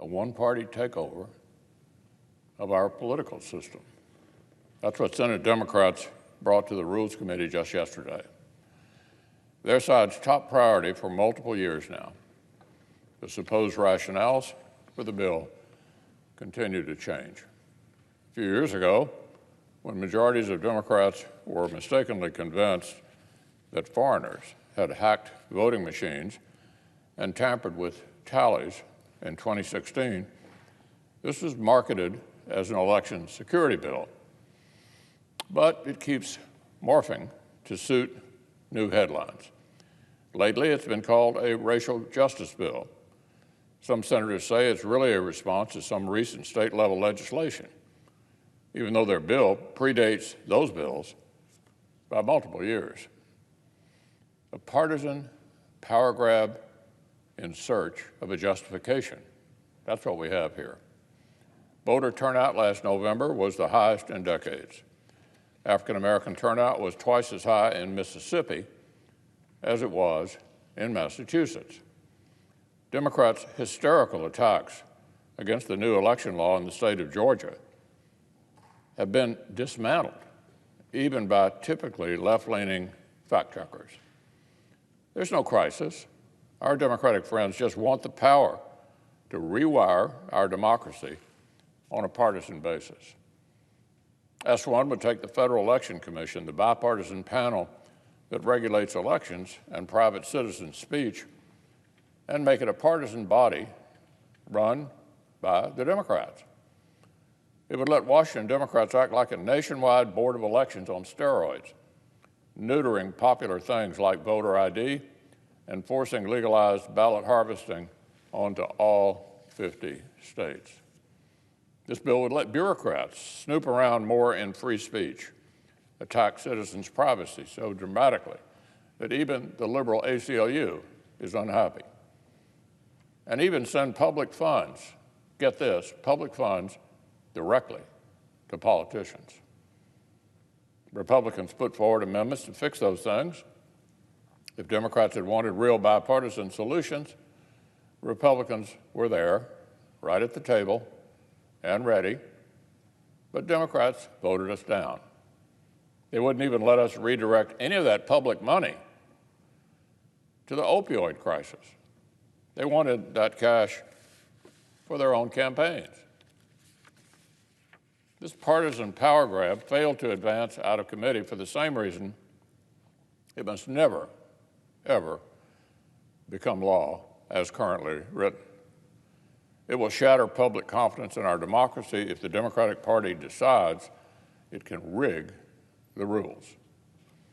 a one-party takeover of our political system. That's what Senate Democrats brought to the Rules Committee just yesterday. Their side's top priority for multiple years now. The supposed rationales for the bill continue to change. A few years ago, when majorities of Democrats were mistakenly convinced that foreigners had hacked voting machines and tampered with tallies in 2016, this was marketed as an election security bill. But it keeps morphing to suit new headlines. Lately, it's been called a racial justice bill. Some senators say it's really a response to some recent state-level legislation, even though their bill predates those bills by multiple years. A partisan power grab in search of a justification. That's what we have here. Voter turnout last November was the highest in decades. African-American turnout was twice as high in Mississippi as it was in Massachusetts. Democrats' hysterical attacks against the new election law in the state of Georgia have been dismantled, even by typically left-leaning fact-checkers. There's no crisis. Our Democratic friends just want the power to rewire our democracy on a partisan basis. S1 would take the Federal Election Commission, the bipartisan panel that regulates elections and private citizen speech, and make it a partisan body run by the Democrats. It would let Washington Democrats act like a nationwide board of elections on steroids, neutering popular things like voter ID and forcing legalized ballot harvesting onto all 50 states. This bill would let bureaucrats snoop around more in free speech, attack citizens' privacy so dramatically that even the liberal ACLU is unhappy, and even send public funds, get this, public funds directly to politicians. Republicans put forward amendments to fix those things. If Democrats had wanted real bipartisan solutions, Republicans were there, right at the table, and ready, but Democrats voted us down. They wouldn't even let us redirect any of that public money to the opioid crisis. They wanted that cash for their own campaigns. This partisan power grab failed to advance out of committee for the same reason it must never, ever become law as currently written. It will shatter public confidence in our democracy if the Democratic Party decides it can rig the rules.